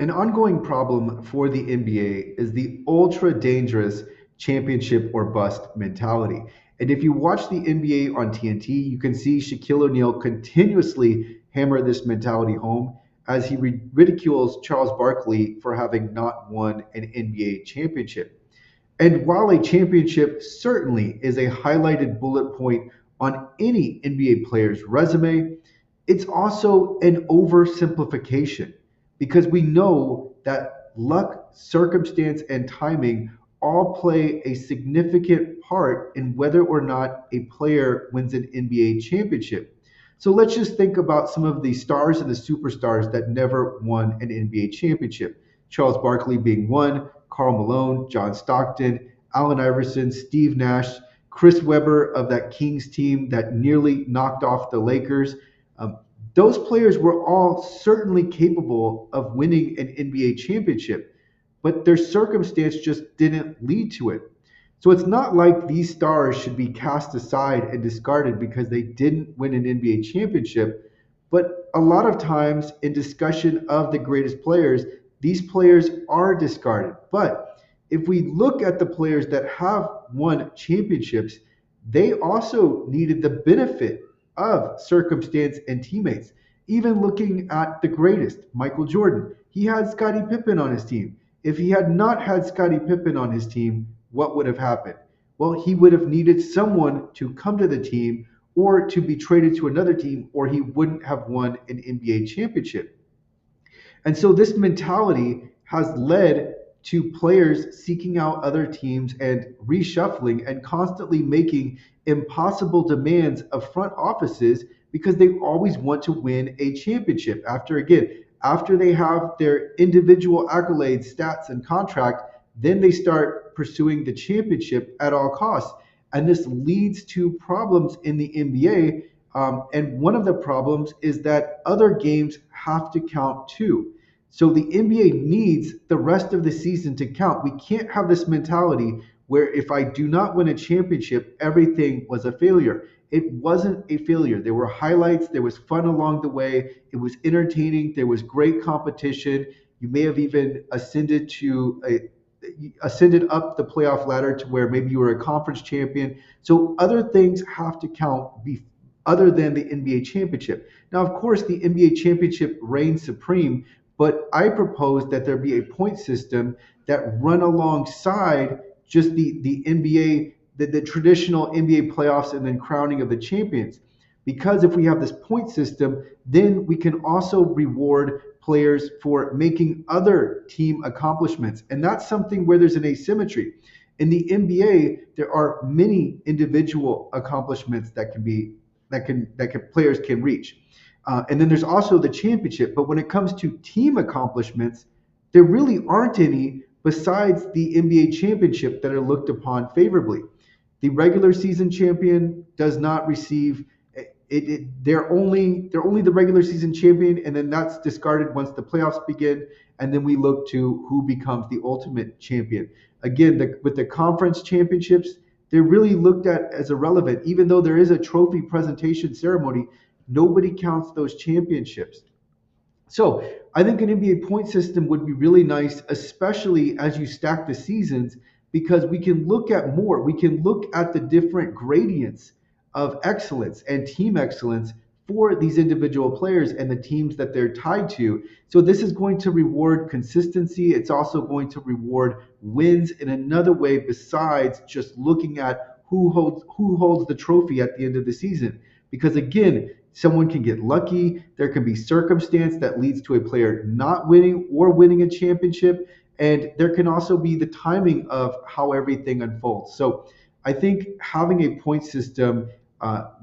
An ongoing problem for the NBA is the ultra dangerous championship or bust mentality. And if you watch the NBA on TNT, you can see Shaquille O'Neal continuously hammer this mentality home as he ridicules Charles Barkley for having not won an NBA championship. And while a championship certainly is a highlighted bullet point on any NBA player's resume, it's also an oversimplification because we know that luck, circumstance, and timing all play a significant part in whether or not a player wins an NBA championship. So let's just think about some of the stars and the superstars that never won an NBA championship. Charles Barkley being one, Karl Malone, John Stockton, Allen Iverson, Steve Nash, Chris Webber of that Kings team that nearly knocked off the Lakers. Um, those players were all certainly capable of winning an NBA championship, but their circumstance just didn't lead to it. So it's not like these stars should be cast aside and discarded because they didn't win an NBA championship. But a lot of times in discussion of the greatest players, these players are discarded. But if we look at the players that have won championships, they also needed the benefit of circumstance and teammates. Even looking at the greatest, Michael Jordan, he had Scottie Pippen on his team. If he had not had Scottie Pippen on his team, what would have happened? Well, he would have needed someone to come to the team or to be traded to another team, or he wouldn't have won an NBA championship. And so this mentality has led to players seeking out other teams and reshuffling and constantly making impossible demands of front offices because they always want to win a championship. After they have their individual accolades, stats, and contract, then they start pursuing the championship at all costs. And this leads to problems in the NBA. And one of the problems is that other games have to count too. So the NBA needs the rest of the season to count. We can't have this mentality where if I do not win a championship, everything was a failure. It wasn't a failure. There were highlights, there was fun along the way, it was entertaining, there was great competition. You may have even ascended up the playoff ladder to where maybe you were a conference champion. So other things have to count other than the NBA championship. Now, of course, the NBA championship reigns supreme, but I propose that there be a point system that run alongside just the NBA, the traditional NBA playoffs and then crowning of the champions. Because if we have this point system, then we can also reward players for making other team accomplishments. And that's something where there's an asymmetry. In the NBA, there are many individual accomplishments that players can reach. And then there's also the championship. But when it comes to team accomplishments, there really aren't any besides the NBA championship that are looked upon favorably. The regular season champion does not receive they're only the regular season champion, and then that's discarded once the playoffs begin, and then we look to who becomes the ultimate champion. Again, with the conference championships, they're really looked at as irrelevant, even though there is a trophy presentation ceremony. Nobody counts those championships. So I think an NBA point system would be really nice, especially as you stack the seasons, because we can look at more. We can look at the different gradients of excellence and team excellence for these individual players and the teams that they're tied to. So this is going to reward consistency. It's also going to reward wins in another way besides just looking at who holds the trophy at the end of the season. Because again, someone can get lucky. There can be circumstance that leads to a player not winning or winning a championship. And there can also be the timing of how everything unfolds. So I think having a point system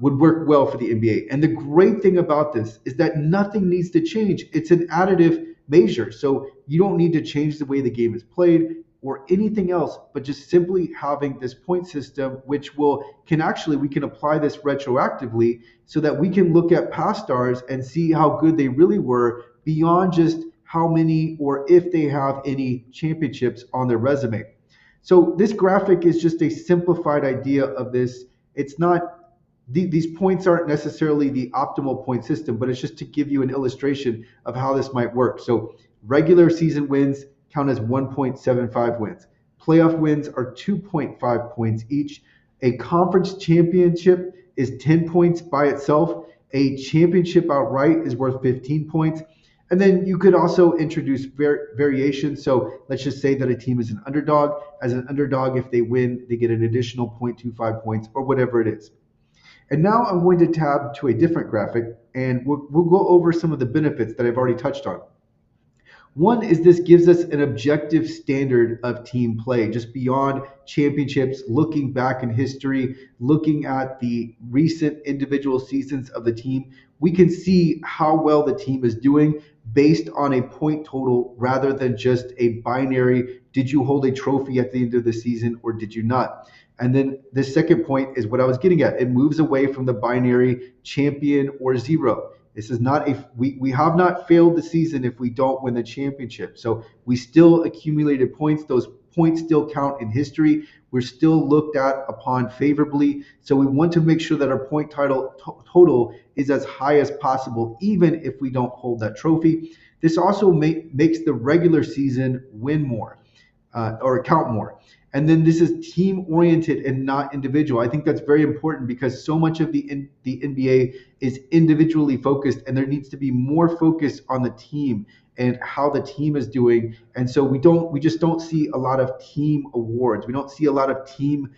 would work well for the NBA. And the great thing about this is that nothing needs to change. It's an additive measure. So you don't need to change the way the game is played or anything else, but just simply having this point system, which we can apply this retroactively so that we can look at past stars and see how good they really were beyond just how many or if they have any championships on their resume. So this graphic is just a simplified idea of this. It's not these points aren't necessarily the optimal point system, but it's just to give you an illustration of how this might work. So Regular season wins count as 1.75 wins. Playoff wins are 2.5 points each. A conference championship is 10 points by itself. A championship outright is worth 15 points. And then you could also introduce variations. So let's just say that a team is an underdog. As an underdog, if they win, they get an additional 0.25 points or whatever it is. And now I'm going to tab to a different graphic and we'll go over some of the benefits that I've already touched on. One is this gives us an objective standard of team play, just beyond championships, looking back in history, looking at the recent individual seasons of the team. We can see how well the team is doing based on a point total rather than just a binary, did you hold a trophy at the end of the season or did you not? And then the second point is what I was getting at. It moves away from the binary champion or zero. This is not a we have not failed the season if we don't win the championship. So we still accumulated points. Those points still count in history. We're still looked at upon favorably. So we want to make sure that our point total is as high as possible, even if we don't hold that trophy. This also makes the regular season win more or count more. And then this is team oriented and not individual. I think that's very important because so much of the NBA is individually focused, and there needs to be more focus on the team and how the team is doing. And so we just don't see a lot of team awards. We don't see a lot of team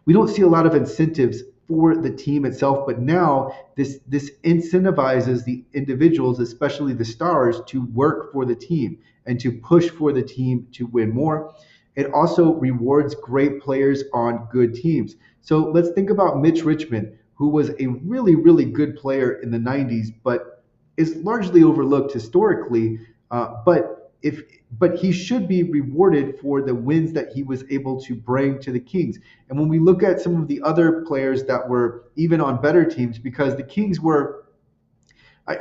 we don't see a lot of incentives for the team itself. But now this incentivizes the individuals, especially the stars, to work for the team and to push for the team to win more. It also rewards great players on good teams. So let's think about Mitch Richmond, who was a really, really good player in the 90s, but is largely overlooked historically. But he should be rewarded for the wins that he was able to bring to the Kings. And when we look at some of the other players that were even on better teams, because the Kings were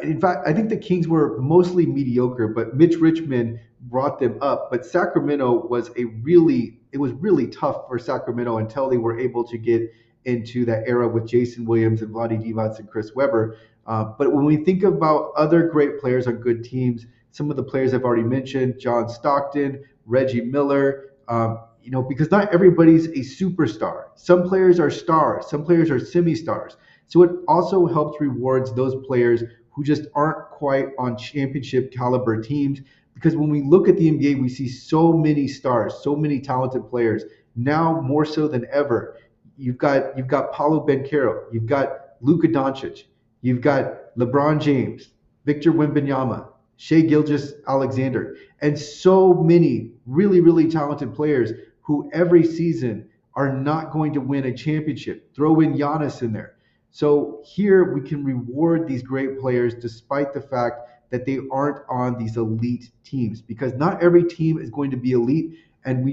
in fact, I think the Kings were mostly mediocre, but Mitch Richmond brought them up. But Sacramento it was really tough for Sacramento until they were able to get into that era with Jason Williams and Vlade Divac and Chris Webber. But when we think about other great players on good teams, some of the players I've already mentioned, John Stockton, Reggie Miller, because not everybody's a superstar. Some players are stars, some players are semi-stars. So it also helps rewards those players who just aren't quite on championship caliber teams. Because when we look at the NBA, we see so many stars, so many talented players. Now more so than ever, you've got Paulo Banchero, you've got Luka Doncic, you've got LeBron James, Victor Wembanyama, Shea Gilgeous-Alexander, and so many really, really talented players who every season are not going to win a championship. Throw in Giannis in there. So here we can reward these great players despite the fact that they aren't on these elite teams, because not every team is going to be elite. And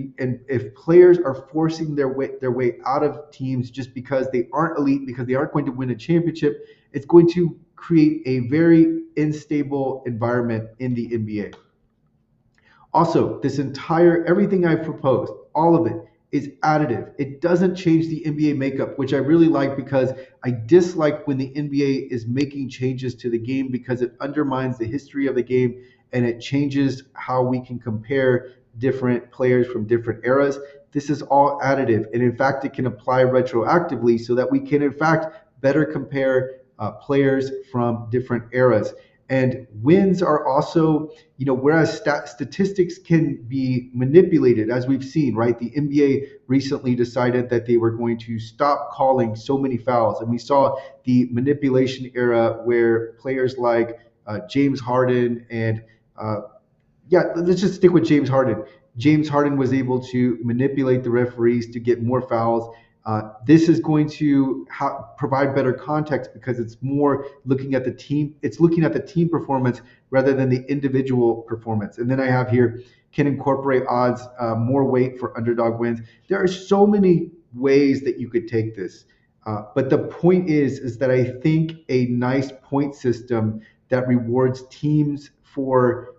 if players are forcing their way out of teams just because they aren't elite, because they aren't going to win a championship, it's going to create a very unstable environment in the NBA. Also, everything I've proposed, all of it is additive. It doesn't change the NBA makeup, which I really like, because I dislike when the NBA is making changes to the game, because it undermines the history of the game and it changes how we can compare different players from different eras. This is all additive. And in fact, it can apply retroactively so that we can, in fact, better compare players from different eras. And wins are also, whereas statistics can be manipulated, as we've seen, right? The NBA recently decided that they were going to stop calling so many fouls. And we saw the manipulation era where players like James Harden and, let's just stick with James Harden. James Harden was able to manipulate the referees to get more fouls. This is going to provide better context, because it's more looking at the team. It's looking at the team performance rather than the individual performance. And then I have here, can incorporate odds, more weight for underdog wins. There are so many ways that you could take this. But the point is that I think a nice point system that rewards teams for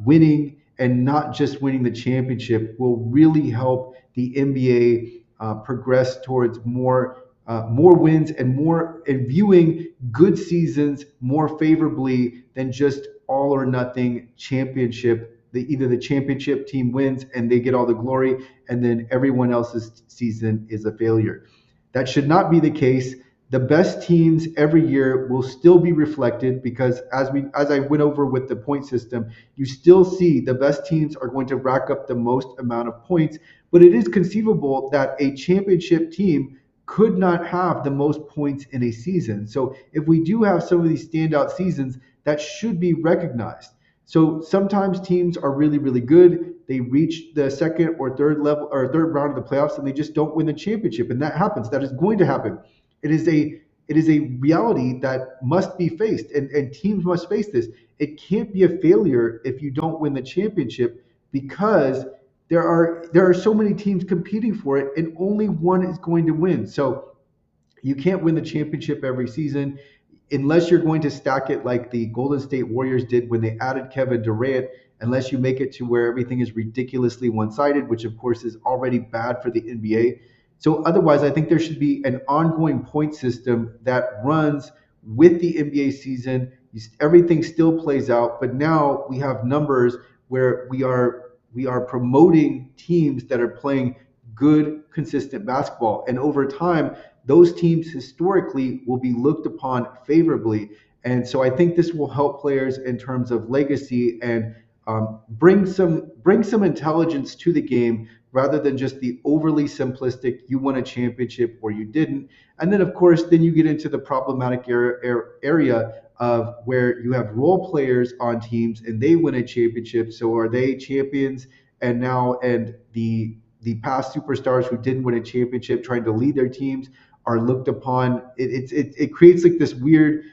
winning and not just winning the championship will really help the NBA progress towards more more wins and more and viewing good seasons more favorably than just all or nothing championship. Either the championship team wins and they get all the glory, and then everyone else's season is a failure. That should not be the case. The best teams every year will still be reflected because as I went over with the point system, you still see the best teams are going to rack up the most amount of points, but it is conceivable that a championship team could not have the most points in a season. So if we do have some of these standout seasons, that should be recognized. So sometimes teams are really, really good. They reach the second or third level or third round of the playoffs and they just don't win the championship. And that happens. That is going to happen. It is a reality that must be faced, and teams must face this. It can't be a failure if you don't win the championship because there are so many teams competing for it and only one is going to win. So you can't win the championship every season unless you're going to stack it like the Golden State Warriors did when they added Kevin Durant, unless you make it to where everything is ridiculously one-sided, which of course is already bad for the NBA. So otherwise, I think there should be an ongoing point system that runs with the NBA season. Everything still plays out, but now we have numbers where we are promoting teams that are playing good, consistent basketball. And over time, those teams historically will be looked upon favorably. And so I think this will help players in terms of legacy and bring some intelligence to the game rather than just the overly simplistic you won a championship or you didn't. And then of course then you get into the problematic area of where you have role players on teams and they win a championship. So are they champions? And the past superstars who didn't win a championship trying to lead their teams are looked upon. It creates like this weird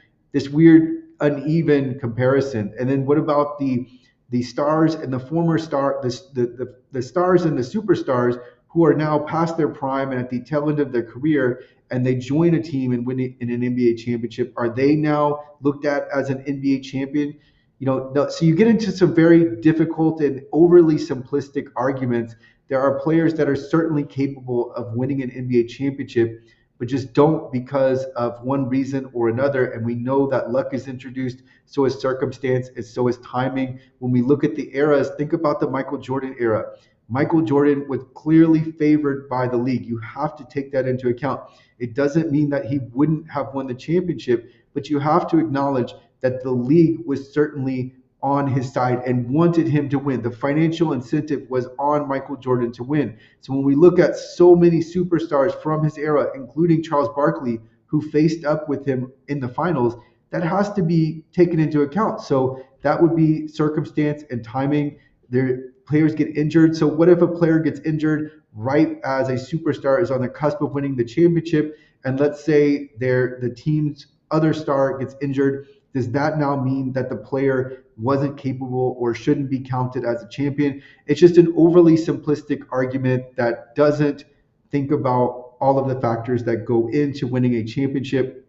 uneven comparison. And then what about the stars and the former star the stars and the superstars who are now past their prime and at the tail end of their career and they join a team and win in an NBA championship? Are they now looked at as an NBA champion? So you get into some very difficult and overly simplistic arguments. There are players that are certainly capable of winning an NBA championship, but just don't because of one reason or another. And we know that luck is introduced, so is circumstance, and so is timing. When we look at the eras, think about the Michael Jordan era. Michael Jordan was clearly favored by the league. You have to take that into account. It doesn't mean that he wouldn't have won the championship, but you have to acknowledge that the league was certainly on his side and wanted him to win. The financial incentive was on Michael Jordan to win. So when we look at so many superstars from his era, including Charles Barkley, who faced up with him in the finals, that has to be taken into account. So that would be circumstance and timing. Their players get injured. So what if a player gets injured right as a superstar is on the cusp of winning the championship, and let's say the team's other star gets injured? Does that now mean that the player wasn't capable or shouldn't be counted as a champion? It's just an overly simplistic argument that doesn't think about all of the factors that go into winning a championship.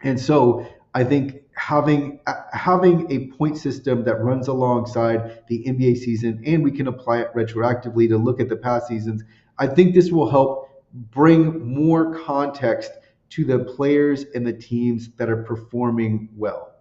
And so I think having a point system that runs alongside the NBA season, and we can apply it retroactively to look at the past seasons, I think this will help bring more context to the players and the teams that are performing well.